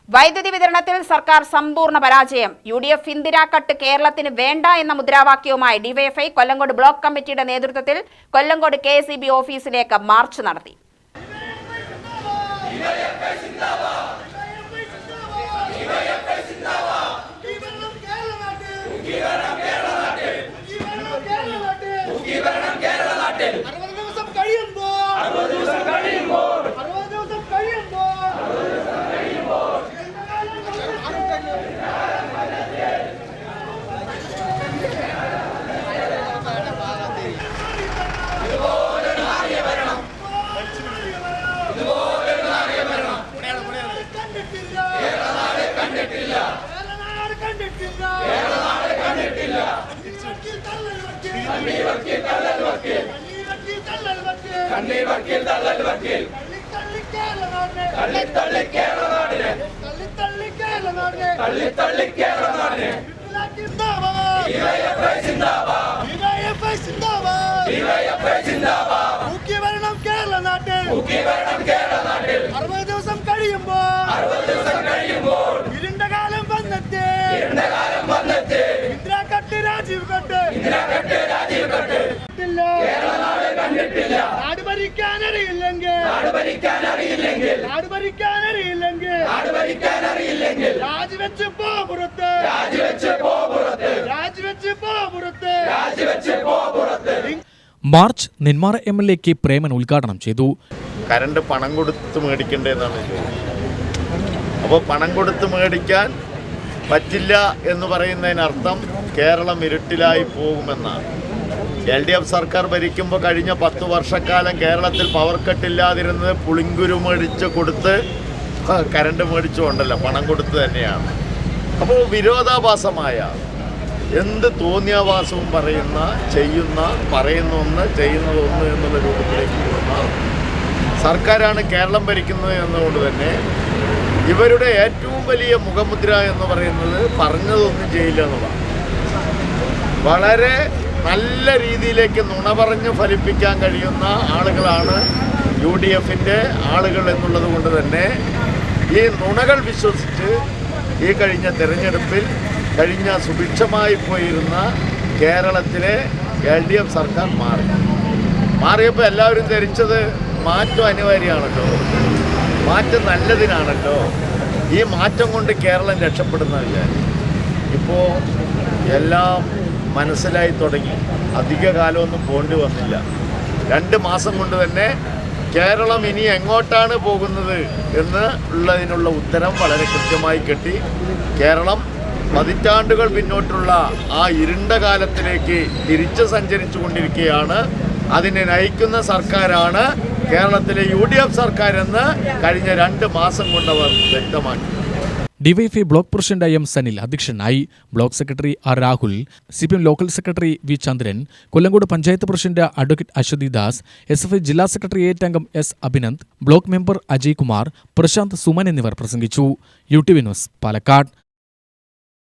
വൈദ്യുതി വിതരണത്തിൽ സർക്കാർ സമ്പൂർണ്ണ പരാജയം. UDF ഇന്ദിരാ കട്ട് കേരളത്തിന് വേണ്ട എന്ന മുദ്രാവാക്യവുമായി ഡിവൈഎഫ്ഐ കൊല്ലങ്കോട് ബ്ലോക്ക് കമ്മിറ്റിയുടെ നേതൃത്വത്തിൽ കൊല്ലങ്കോട് KSEB ഓഫീസിലേക്ക് മാർച്ച് നടത്തി. March Nenmara MLA K. Preman ഉദ്ഘാടനം ചെയ്തു. കറണ്ട് പണം കൊടുത്ത് മേടിക്കേണ്ടതെന്നാണ് ചോദിച്ചത്. അപ്പോൾ പണം കൊടുത്ത് മേടിക്കാൻ പറ്റില്ല എന്ന് പറയുന്നതിനർത്ഥം കേരളം ഇരുട്ടിലായി പോകുമെന്നാണ്. LDF സർക്കാർ ഭരിക്കുമ്പോൾ കഴിഞ്ഞ 10 വർഷക്കാലം കേരളത്തിൽ പവർ കട്ടില്ലാതിരുന്നത് പുളിങ്കുരു മേടിച്ച് കൊടുത്ത് കറണ്ട് മേടിച്ചുകൊണ്ടല്ല, പണം കൊടുത്ത് തന്നെയാണ്. അപ്പോൾ വിരോധാഭാസമായ എന്ത് തോന്നിയാവാസവും പറയുന്ന ഒന്ന് ചെയ്യുന്നതൊന്ന് എന്നുള്ള രൂപത്തിലേക്ക് പോകുന്ന സർക്കാരാണ് കേരളം ഭരിക്കുന്നത് എന്നുകൊണ്ട് തന്നെ ഇവരുടെ ഏറ്റവും വലിയ മുഖമുദ്ര എന്ന് പറയുന്നത് പറഞ്ഞതൊന്നും ചെയ്യില്ല എന്നുള്ളതാണ്. വളരെ നല്ല രീതിയിലേക്ക് നുണ പറഞ്ഞ് ഫലിപ്പിക്കാൻ കഴിയുന്ന ആളുകളാണ് UDFൻ്റെ ആളുകൾ എന്നുള്ളത് കൊണ്ട് തന്നെ ഈ നുണകൾ വിശ്വസിച്ച് ഈ കഴിഞ്ഞ തെരഞ്ഞെടുപ്പിൽ സുഭിക്ഷമായി പോയിരുന്ന കേരളത്തിലെ LDF സർക്കാർ മാറിയപ്പോൾ എല്ലാവരും ധരിച്ചത് മാറ്റം അനിവാര്യമാണല്ലോ, മാറ്റം നല്ലതിനാണല്ലോ, ഈ മാറ്റം കൊണ്ട് കേരളം രക്ഷപ്പെടുന്നില്ല. ഇപ്പോൾ എല്ലാം മനസ്സിലായി തുടങ്ങി. അധിക കാലമൊന്നും പോണ്ടി വന്നില്ല. 2 മാസം കൊണ്ട് തന്നെ കേരളം ഇനി എങ്ങോട്ടാണ് പോകുന്നത് എന്ന് ഉള്ളതിനുള്ള ഉത്തരം വളരെ കൃത്യമായി കിട്ടി. കേരളം പതിറ്റാണ്ടുകൾ പിന്നോട്ടുള്ള ആ ഇരുണ്ട കാലത്തിലേക്ക് തിരിച്ച് സഞ്ചരിച്ചു കൊണ്ടിരിക്കുകയാണ്. അതിനെ നയിക്കുന്ന സർക്കാരാണ് കേരളത്തിലെ UDF സർക്കാർ എന്ന് കഴിഞ്ഞ 2 മാസം കൊണ്ടവർ വ്യക്തമാക്കി. DYFI block president M. Sanil അധ്യക്ഷനായി. Block secretary R. Rahul, CPM local secretary V. Chandran, Kollengode panchayat president advocate Aswathi Das, SFI ജില്ലാ സെക്രട്ടേറിയറ്റ് അംഗം S. അഭിനന്ദ്, ബ്ലോക്ക് മെമ്പർ അജയ് കുമാർ, പ്രശാന്ത്, സുമൻ എന്നിവർ പ്രസംഗിച്ചു. UTV news, Palakkad.